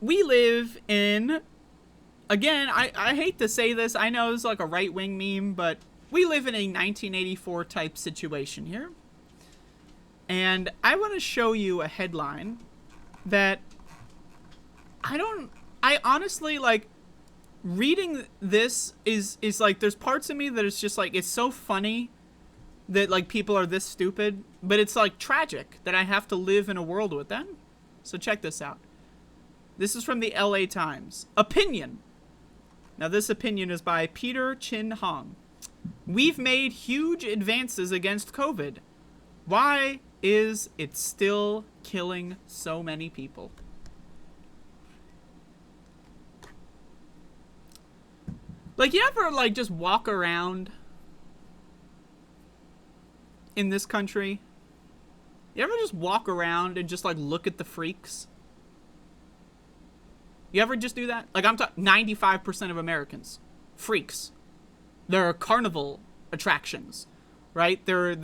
we live in, again, I hate to say this, I know it's like a right-wing meme, but we live in a 1984 type situation here. And I want to show you a headline that I honestly, like, reading this is like, there's parts of me that it's just like, it's so funny that, like, people are this stupid, but it's, like, tragic that I have to live in a world with them. So check this out. This is from the LA Times. Opinion. Now, this opinion is by Peter Chin Hong. We've made huge advances against COVID. Why is it still killing so many people? Like, you ever, like, just walk around in this country? You ever just walk around and just, like, look at the freaks? You ever just do that? Like, I'm talking 95% of Americans. Freaks. They're carnival attractions, right? They're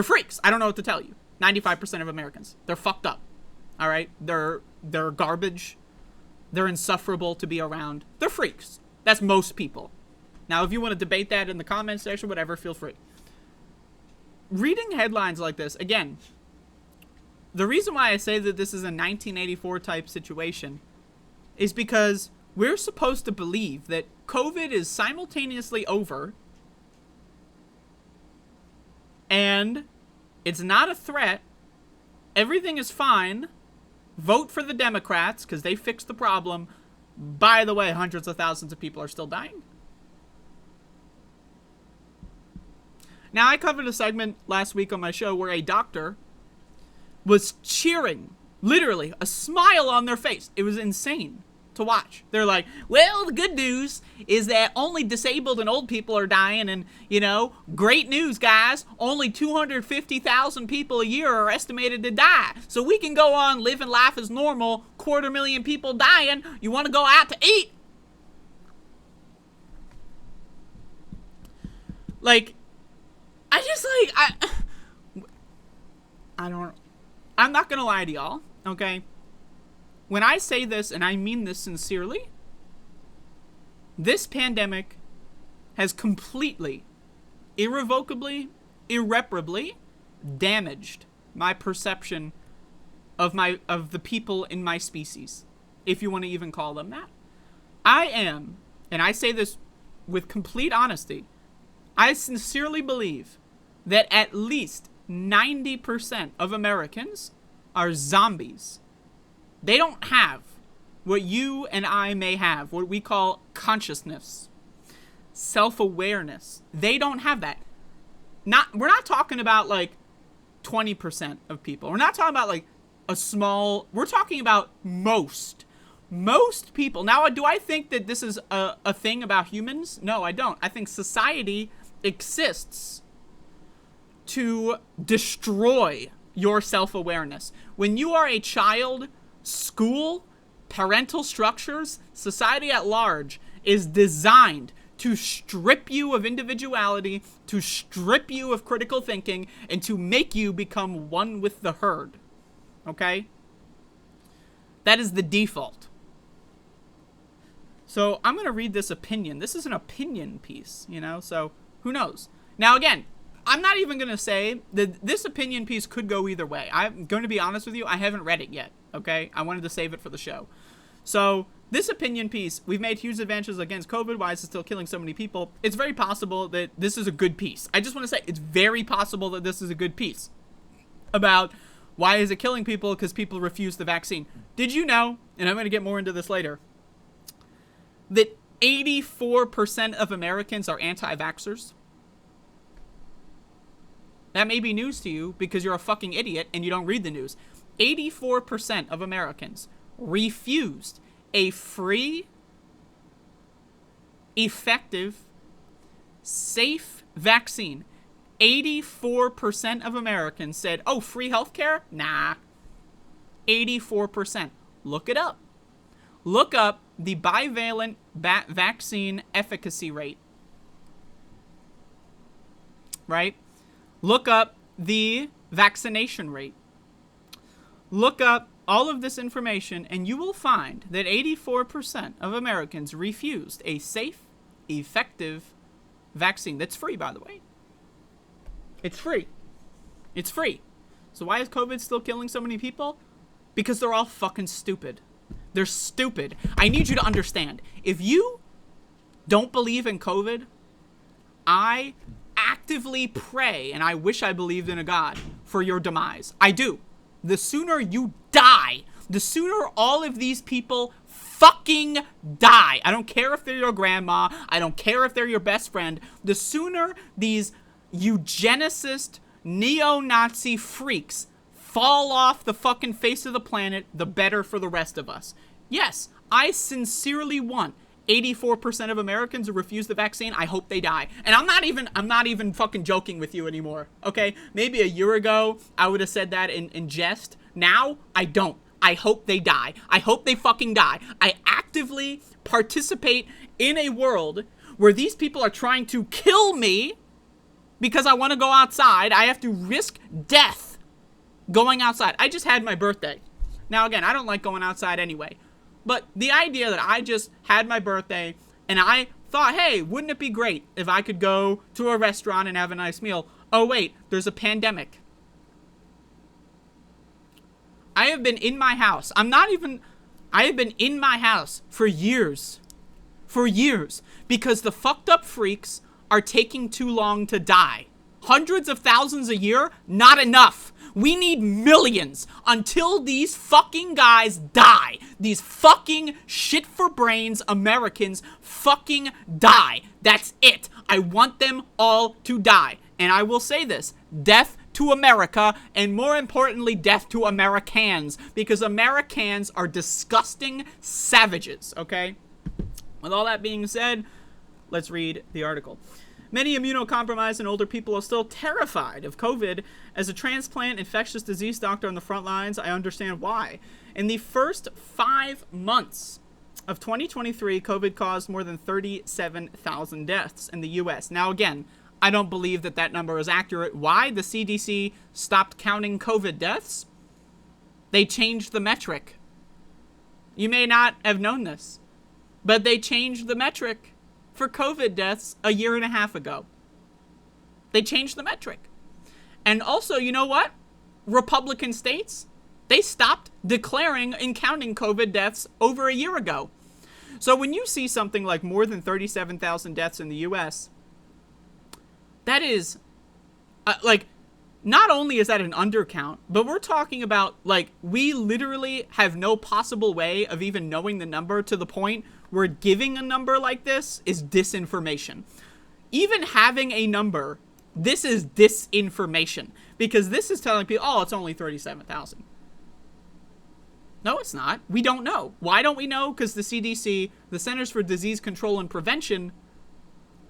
freaks. I don't know what to tell you. 95% of Americans. They're fucked up. All right? They're garbage. They're insufferable to be around. They're freaks. That's most people. Now, if you want to debate that in the comments section, whatever, feel free. Reading headlines like this, again, the reason why I say that this is a 1984 type situation is because we're supposed to believe that COVID is simultaneously over and it's not a threat. Everything is fine. Vote for the Democrats because they fixed the problem. By the way, hundreds of thousands of people are still dying. Now, I covered a segment last week on my show where a doctor was cheering, literally, a smile on their face. It was insane to watch. They're like, well, the good news is that only disabled and old people are dying, and, you know, great news, guys. Only 250,000 people a year are estimated to die. So we can go on living life as normal, 250,000 people dying. You want to go out to eat? Like, I'm not gonna lie to y'all, okay? When I say this, and I mean this sincerely, this pandemic has completely, irrevocably, irreparably damaged my perception of the people in my species, if you want to even call them that. I am, and I say this with complete honesty, I sincerely believe that at least 90% of Americans are zombies. They don't have what you and I may have, what we call consciousness, self-awareness. They don't have that. We're not talking about like 20% of people. We're not talking about like we're talking about most people. Now, do I think that this is a thing about humans? No, I don't. I think society exists to destroy your self-awareness. When you are a child, school, parental structures, society at large is designed to strip you of individuality, to strip you of critical thinking, and to make you become one with the herd. Okay? That is the default. So I'm going to read this opinion. This is an opinion piece, you know, so who knows? Now, again, I'm not even going to say that this opinion piece could go either way. I'm going to be honest with you. I haven't read it yet, okay? I wanted to save it for the show. So this opinion piece, we've made huge advances against COVID. Why is it still killing so many people? It's very possible that this is a good piece. I just want to say it's very possible that this is a good piece about why is it killing people because people refuse the vaccine. Did you know, and I'm going to get more into this later, that 84% of Americans are anti-vaxxers? That may be news to you because you're a fucking idiot and you don't read the news. 84% of Americans refused a free, effective, safe vaccine. 84% of Americans said, oh, free healthcare? Nah. 84%. Look it up. Look up the bivalent vaccine efficacy rate. Right? Look up the vaccination rate. Look up all of this information, and you will find that 84% of Americans refused a safe, effective vaccine. That's free, by the way. It's free. It's free. So why is COVID still killing so many people? Because they're all fucking stupid. They're stupid. I need you to understand. If you don't believe in COVID, I actively pray, and I wish I believed in a God, for your demise. I do. The sooner you die, the sooner all of these people fucking die. I don't care if they're your grandma. I don't care if they're your best friend. The sooner these eugenicist, neo-Nazi freaks fall off the fucking face of the planet, the better for the rest of us. Yes, I sincerely want 84% of Americans who refuse the vaccine. I hope they die. And I'm not even fucking joking with you anymore. Okay? Maybe a year ago, I would have said that in jest. Now, I don't. I hope they die. I hope they fucking die. I actively participate in a world where these people are trying to kill me because I want to go outside. I have to risk death going outside. I just had my birthday. Now, again, I don't like going outside anyway. But the idea that I just had my birthday and I thought, hey, wouldn't it be great if I could go to a restaurant and have a nice meal? Oh, wait, there's a pandemic. I have been in my house. I have been in my house for years. For years. Because the fucked up freaks are taking too long to die. Hundreds of thousands a year? Not enough. We need millions until these fucking guys die. These fucking shit for brains Americans fucking die. That's it. I want them all to die. And I will say this. Death to America, and more importantly, death to Americans. Because Americans are disgusting savages, okay? With all that being said, let's read the article. Many immunocompromised and older people are still terrified of COVID. As a transplant infectious disease doctor on the front lines, I understand why. In the first 5 months of 2023, COVID caused more than 37,000 deaths in the U.S. Now, again, I don't believe that that number is accurate. Why? The CDC stopped counting COVID deaths. They changed the metric. You may not have known this, but they changed the metric for COVID deaths a year and a half ago. They changed the metric. And also, you know what? Republican states, they stopped declaring and counting COVID deaths over a year ago. So when you see something like more than 37,000 deaths in the U.S., that is, not only is that an undercount, but we're talking about, we literally have no possible way of even knowing the number, to the point where giving a number like this is disinformation. Even having a number, this is disinformation. Because this is telling people, oh, it's only 37,000. No, it's not. We don't know. Why don't we know? Because the CDC, the Centers for Disease Control and Prevention,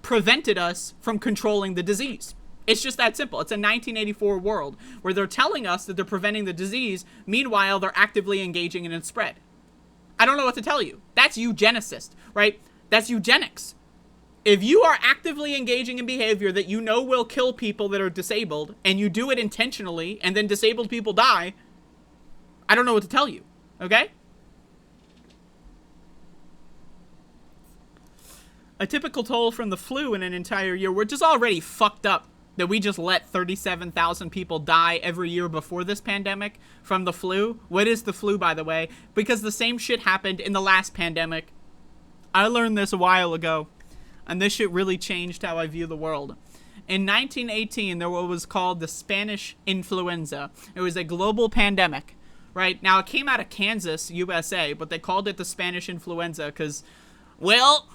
prevented us from controlling the disease. It's just that simple. It's a 1984 world where they're telling us that they're preventing the disease. Meanwhile, they're actively engaging in its spread. I don't know what to tell you. That's eugenicist, right? That's eugenics. If you are actively engaging in behavior that you know will kill people that are disabled, and you do it intentionally, and then disabled people die, I don't know what to tell you, okay? A typical toll from the flu in an entire year, which is already fucked up, that we just let 37,000 people die every year before this pandemic from the flu. What is the flu, by the way? Because the same shit happened in the last pandemic. I learned this a while ago, and this shit really changed how I view the world. In 1918, there was called the Spanish influenza. It was a global pandemic, right? Now, it came out of Kansas, USA, but they called it the Spanish influenza because, well,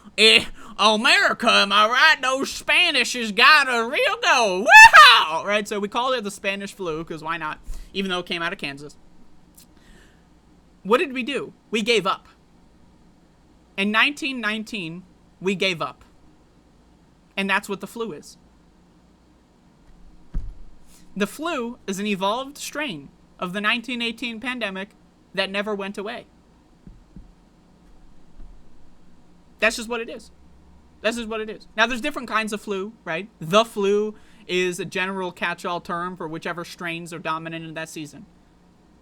America, am I right? Those Spanish has got a real go. Wow! Right, so we called it the Spanish flu, because why not? Even though it came out of Kansas. What did we do? We gave up. In 1919, we gave up. And that's what the flu is. The flu is an evolved strain of the 1918 pandemic that never went away. That's just what it is. That's just what it is. Now, there's different kinds of flu, right? The flu is a general catch-all term for whichever strains are dominant in that season.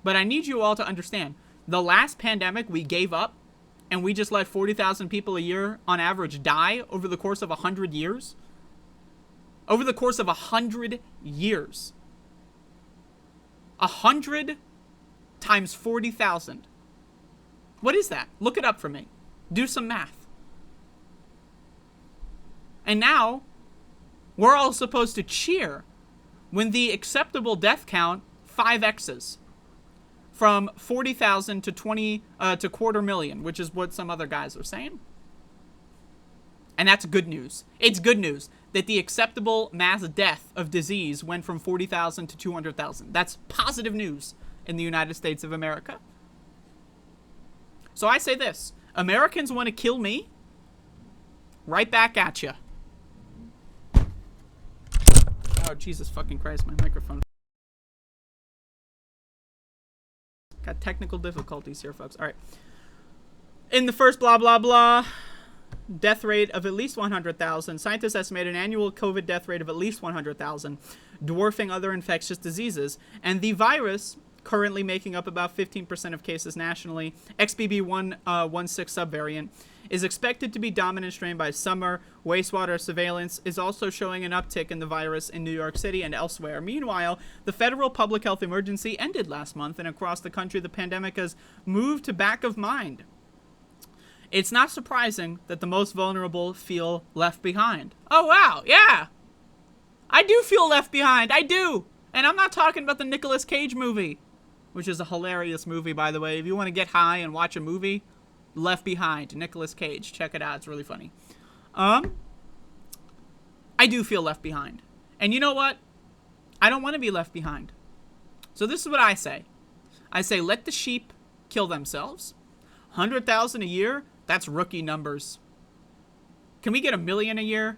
But I need you all to understand, the last pandemic we gave up, and we just let 40,000 people a year on average die over the course of 100 years. Over the course of 100 years. 100 times 40,000. What is that? Look it up for me. Do some math. And now, we're all supposed to cheer when the acceptable death count 5x's. From 40,000 to 250,000, which is what some other guys are saying. And that's good news. It's good news that the acceptable mass death of disease went from 40,000 to 200,000. That's positive news in the United States of America. So I say this. Americans want to kill me? Right back at you. Oh, Jesus fucking Christ, my microphone. Got technical difficulties here, folks. All right. In the first blah, blah, blah, death rate of at least 100,000. Scientists estimate an annual COVID death rate of at least 100,000, dwarfing other infectious diseases. And the virus, currently making up about 15% of cases nationally, XBB.1.16 subvariant, is expected to be dominant strain by summer. Wastewater surveillance is also showing an uptick in the virus in New York City and elsewhere. Meanwhile, the federal public health emergency ended last month, and across the country, the pandemic has moved to back of mind. It's not surprising that the most vulnerable feel left behind. Oh, wow, yeah. I do feel left behind, I do. And I'm not talking about the Nicolas Cage movie, which is a hilarious movie, by the way. If you want to get high and watch a movie, Left Behind, Nicolas Cage. Check it out. It's really funny. I do feel left behind. And you know what? I don't want to be left behind. So this is what I say. I say, let the sheep kill themselves. 100,000 a year? That's rookie numbers. Can we get 1 million a year?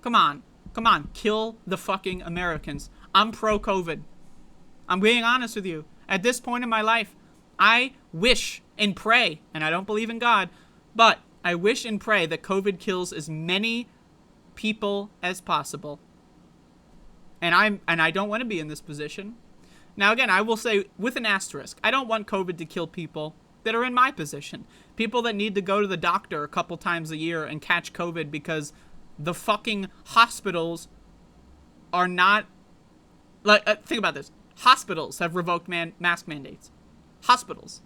Come on. Come on. Kill the fucking Americans. I'm pro-COVID. I'm being honest with you. At this point in my life, I wish and pray, and I don't believe in God, but I wish and pray that COVID kills as many people as possible. And I don't want to be in this position. Now again, I will say with an asterisk, I don't want COVID to kill people that are in my position. People that need to go to the doctor a couple times a year and catch COVID because the fucking hospitals are not, like, think about this. Hospitals have revoked mask mandates. Hospitals.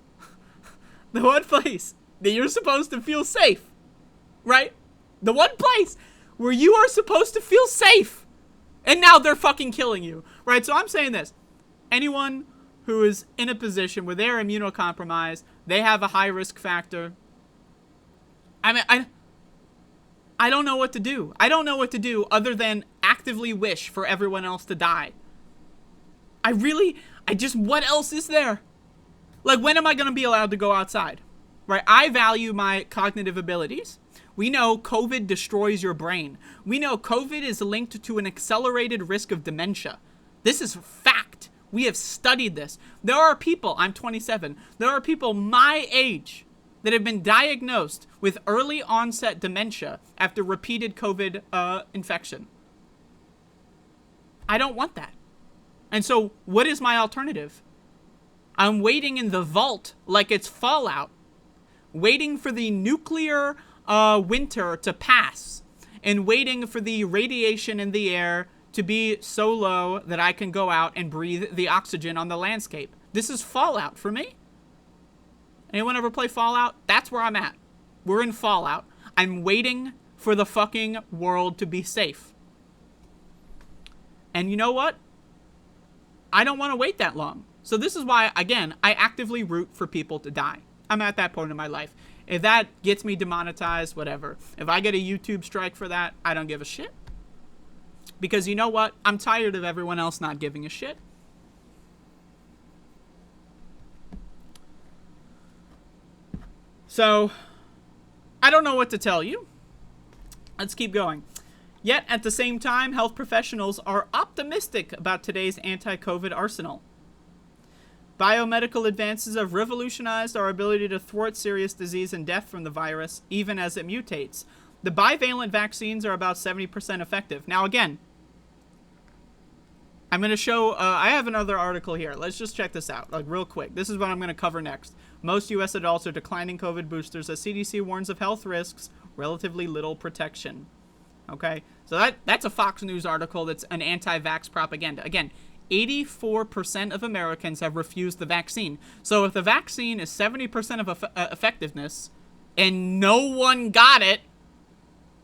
The one place that you're supposed to feel safe, right? The one place where you are supposed to feel safe. And now they're fucking killing you, right? So I'm saying this. Anyone who is in a position where they're immunocompromised, they have a high risk factor. I mean, I don't know what to do. I don't know what to do other than actively wish for everyone else to die. What else is there? Like, when am I going to be allowed to go outside? Right? I value my cognitive abilities. We know COVID destroys your brain. We know COVID is linked to an accelerated risk of dementia. This is fact. We have studied this. There are people, I'm 27, there are people my age that have been diagnosed with early onset dementia after repeated COVID infection. I don't want that. And so what is my alternative? I'm waiting in the vault like it's Fallout, waiting for the nuclear winter to pass, and waiting for the radiation in the air to be so low that I can go out and breathe the oxygen on the landscape. This is Fallout for me. Anyone ever play Fallout? That's where I'm at. We're in Fallout. I'm waiting for the fucking world to be safe. And you know what? I don't want to wait that long. So this is why, again, I actively root for people to die. I'm at that point in my life. If that gets me demonetized, whatever. If I get a YouTube strike for that, I don't give a shit. Because you know what? I'm tired of everyone else not giving a shit. So, I don't know what to tell you. Let's keep going. Yet, at the same time, health professionals are optimistic about today's anti-COVID arsenal. Biomedical advances have revolutionized our ability to thwart serious disease and death from the virus, even as it mutates. The bivalent vaccines are about 70% effective. Now, again, I'm going to show, I have another article here. Let's just check this out, like real quick. This is what I'm going to cover next. Most U.S. adults are declining COVID boosters as CDC warns of health risks, relatively little protection. Okay, so that's a Fox News article that's an anti-vax propaganda. Again, 84% of Americans have refused the vaccine. So if the vaccine is 70% of effectiveness and no one got it,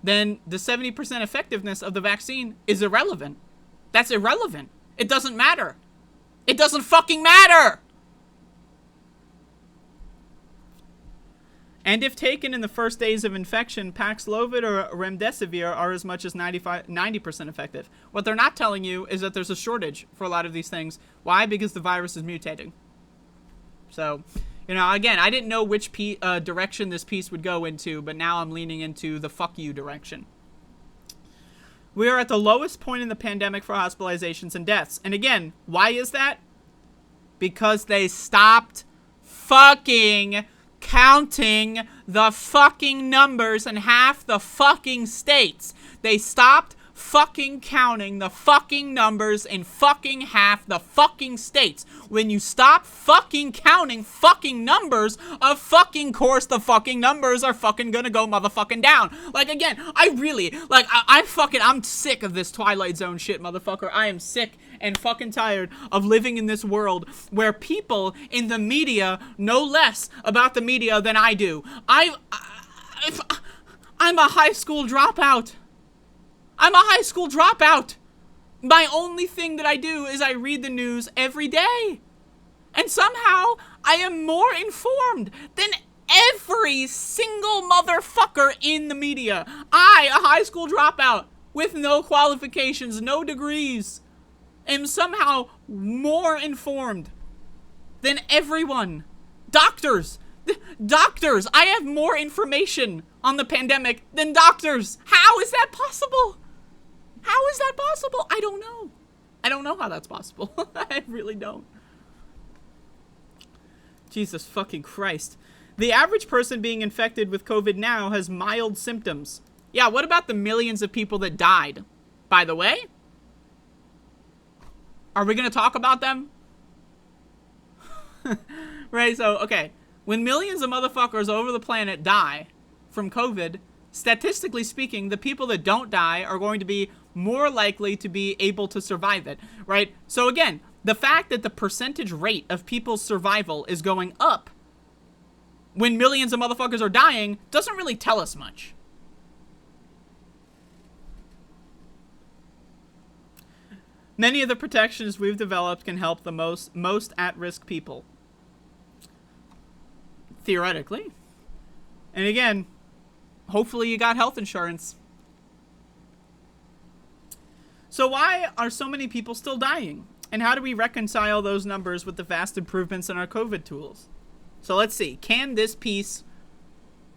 then the 70% effectiveness of the vaccine is irrelevant. That's irrelevant. It doesn't matter. It doesn't fucking matter! And if taken in the first days of infection, Paxlovid or Remdesivir are as much as 90% effective. What they're not telling you is that there's a shortage for a lot of these things. Why? Because the virus is mutating. So, you know, again, I didn't know which direction this piece would go into, but now I'm leaning into the fuck you direction. We are at the lowest point in the pandemic for hospitalizations and deaths. And again, why is that? Because they stopped fucking counting the fucking numbers in half the fucking states. They stopped fucking counting the fucking numbers in fucking half the fucking states. When you stop fucking counting fucking numbers, of fucking course the fucking numbers are fucking gonna go motherfucking down. Like, again, I really, like, I'm sick of this Twilight Zone shit, motherfucker. I am sick and fucking tired of living in this world where people in the media know less about the media than I do. I'm a high school dropout. I'm a high school dropout. My only thing that I do is I read the news every day. And somehow I am more informed than every single motherfucker in the media. I, a high school dropout with no qualifications, no degrees, am somehow more informed than everyone. Doctors. Doctors. I have more information on the pandemic than doctors. How is that possible? How is that possible? I don't know. I don't know how that's possible. I really don't. Jesus fucking Christ. The average person being infected with COVID now has mild symptoms. Yeah, what about the millions of people that died? By the way? Are we going to talk about them? Right, so, okay. When millions of motherfuckers over the planet die from COVID, statistically speaking, the people that don't die are going to be more likely to be able to survive it, right? So again, the fact that the percentage rate of people's survival is going up when millions of motherfuckers are dying doesn't really tell us much. Many of the protections we've developed can help the most at-risk people. Theoretically. And again, hopefully you got health insurance. So why are so many people still dying? And how do we reconcile those numbers with the vast improvements in our COVID tools? So let's see. Can this piece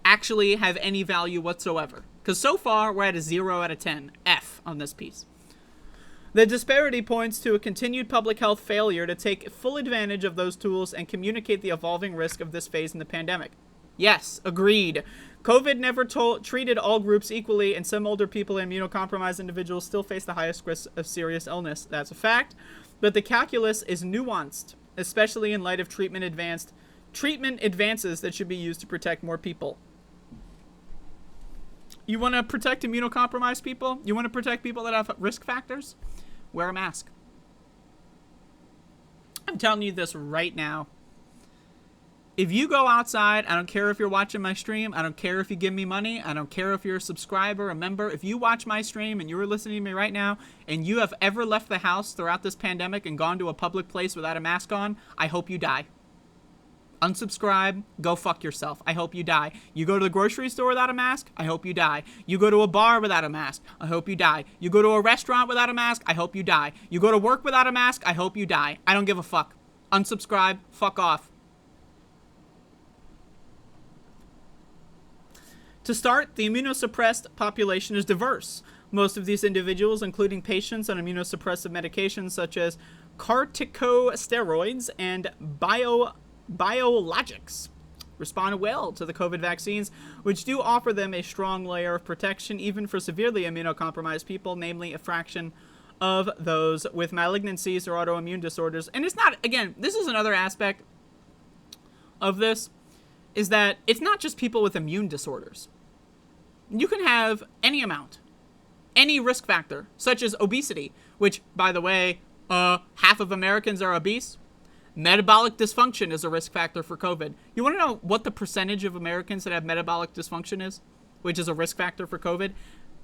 actually have any value whatsoever? Because so far, we're at a 0 out of 10. F on this piece. The disparity points to a continued public health failure to take full advantage of those tools and communicate the evolving risk of this phase in the pandemic. Yes, agreed. COVID never treated all groups equally, and some older people and immunocompromised individuals still face the highest risk of serious illness. That's a fact. But the calculus is nuanced, especially in light of treatment advances that should be used to protect more people. You want to protect immunocompromised people? You want to protect people that have risk factors? Wear a mask. I'm telling you this right now. If you go outside, I don't care if you're watching my stream, I don't care if you give me money, I don't care if you're a subscriber, a member. If you watch my stream and you're listening to me right now, and you have ever left the house throughout this pandemic and gone to a public place without a mask on, I hope you die. Unsubscribe, go fuck yourself. I hope you die. You go to the grocery store without a mask, I hope you die. You go to a bar without a mask, I hope you die. You go to a restaurant without a mask, I hope you die. You go to work without a mask, I hope you die. I don't give a fuck. Unsubscribe, fuck off. To start, the immunosuppressed population is diverse. Most of these individuals, including patients on immunosuppressive medications such as corticosteroids and biologics, respond well to the COVID vaccines, which do offer them a strong layer of protection even for severely immunocompromised people, namely a fraction of those with malignancies or autoimmune disorders. And it's not, again, this is another aspect of this, is that it's not just people with immune disorders. You can have any amount, any risk factor, such as obesity, which, by the way, half of Americans are obese. Metabolic dysfunction is a risk factor for COVID. You want to know what the percentage of Americans that have metabolic dysfunction is, which is a risk factor for COVID?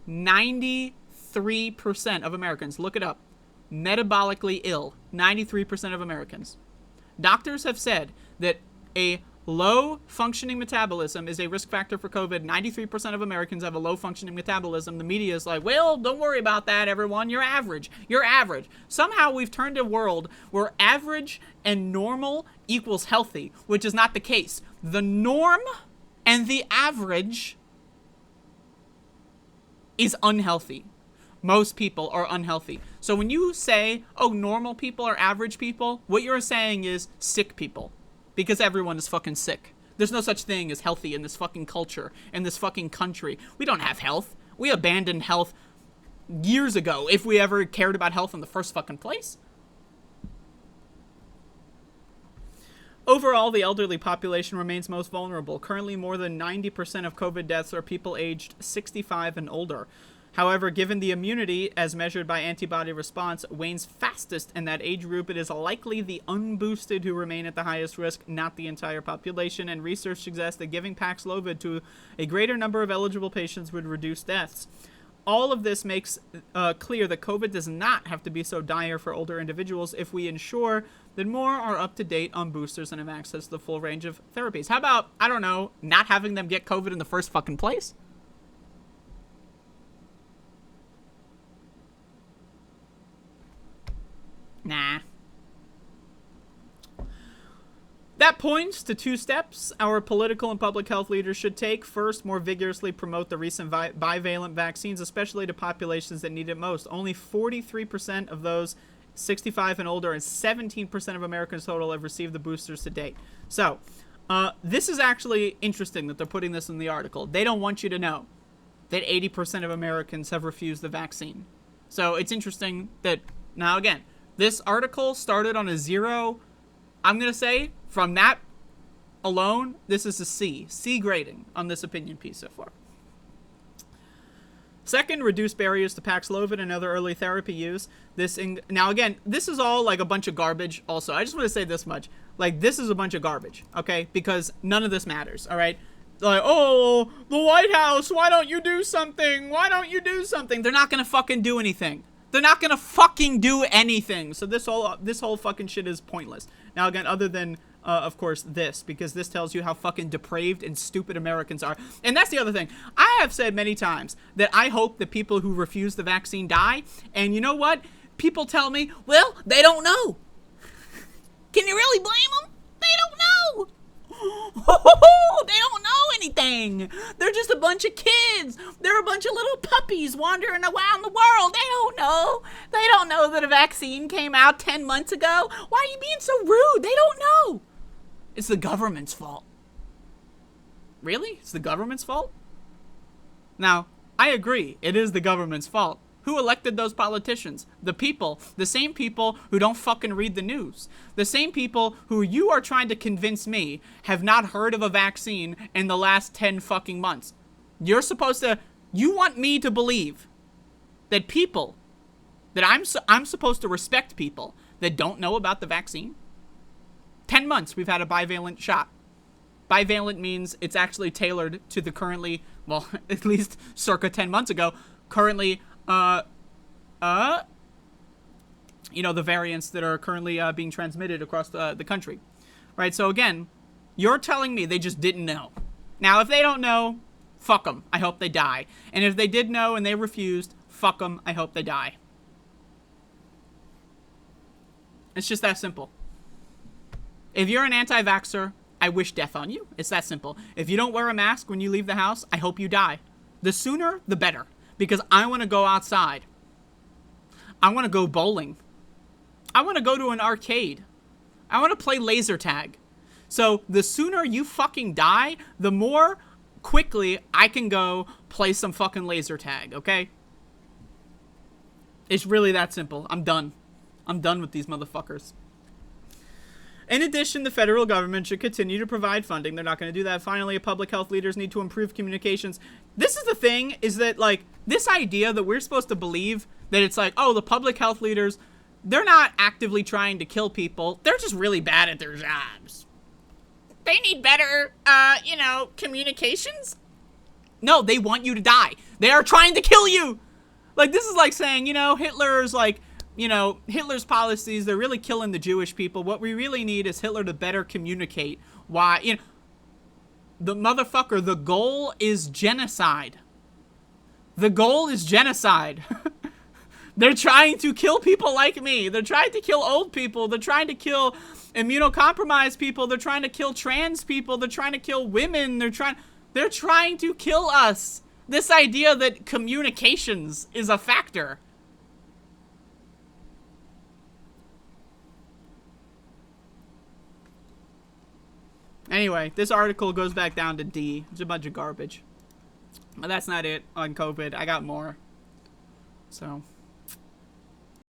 93% of Americans, look it up, metabolically ill. 93% of Americans. Doctors have said that a low functioning metabolism is a risk factor for COVID. 93% of Americans have a low functioning metabolism. The media is like, well, don't worry about that, everyone. You're average. You're average. Somehow we've turned a world where average and normal equals healthy, which is not the case. The norm and the average is unhealthy. Most people are unhealthy. So when you say, oh, normal people are average people, what you're saying is sick people. Because everyone is fucking sick. There's no such thing as healthy in this fucking culture, in this fucking country. We don't have health. We abandoned health years ago, if we ever cared about health in the first fucking place. Overall, the elderly population remains most vulnerable. Currently, more than 90% of COVID deaths are people aged 65 and older. However, given the immunity, as measured by antibody response, wanes fastest in that age group, it is likely the unboosted who remain at the highest risk, not the entire population, and research suggests that giving Paxlovid to a greater number of eligible patients would reduce deaths. All of this makes clear that COVID does not have to be so dire for older individuals if we ensure that more are up to date on boosters and have access to the full range of therapies. How about, I don't know, not having them get COVID in the first fucking place? Nah. That points to two steps our political and public health leaders should take. First, more vigorously promote the recent bivalent vaccines, especially to populations that need it most. Only 43% of those 65 and older and 17% of Americans total have received the boosters to date. So, this is actually interesting that they're putting this in the article. They don't want you to know that 80% of Americans have refused the vaccine. So, it's interesting that, now again, this article started on a 0. I'm going to say, from that alone, this is a C. C grading on this opinion piece so far. Second, reduce barriers to Paxlovid and other early therapy use. Now, again, this is all like a bunch of garbage also. I just want to say this much. Like, this is a bunch of garbage, okay? Because none of this matters, all right? Like, oh, the White House, why don't you do something? Why don't you do something? They're not going to fucking do anything. They're not gonna fucking do anything. So this whole fucking shit is pointless. Now again, other than of course this, because this tells you how fucking depraved and stupid Americans are. And that's the other thing. I have said many times that I hope that people who refuse the vaccine die. And you know what? People tell me, well, they don't know. Can you really blame them? They don't know. They don't know anything. They're just a bunch of kids. They're a bunch of little puppies wandering around the world. They don't know. They don't know that a vaccine came out 10 months ago. Why are you being so rude? They don't know. It's the government's fault. Really? It's the government's fault? Now, I agree. It is the government's fault. Who elected those politicians? The people. The same people who don't fucking read the news. The same people who you are trying to convince me have not heard of a vaccine in the last 10 fucking months. You want me to believe that people, that I'm supposed to respect people that don't know about the vaccine? 10 months we've had a bivalent shot. Bivalent means it's actually tailored to the currently, well, at least circa 10 months ago, currently the variants that are currently being transmitted across the country, right? So again, you're telling me they just didn't know. Now, if they don't know, fuck them. I hope they die. And if they did know and they refused, fuck them. I hope they die. It's just that simple. If you're an anti-vaxxer, I wish death on you. It's that simple. If you don't wear a mask when you leave the house, I hope you die. The sooner, the better. Because I want to go outside. I want to go bowling. I want to go to an arcade. I want to play laser tag. So the sooner you fucking die, the more quickly I can go play some fucking laser tag, okay? It's really that simple. I'm done. I'm done with these motherfuckers. In addition, the federal government should continue to provide funding. They're not going to do that. Finally, public health leaders need to improve communications. This is the thing, is that, like, this idea that we're supposed to believe that it's like, oh, the public health leaders, they're not actively trying to kill people. They're just really bad at their jobs. They need better, communications? No, they want you to die. They are trying to kill you. Like, this is like saying, Hitler's policies, they're really killing the Jewish people. What we really need is Hitler to better communicate why, the motherfucker, the goal is genocide. The goal is genocide. They're trying to kill people like me. They're trying to kill old people. They're trying to kill immunocompromised people. They're trying to kill trans people. They're trying to kill women. They're trying to kill us. This idea that communications is a factor. Anyway, this article goes back down to D. It's a bunch of garbage. But that's not it on COVID. I got more. So...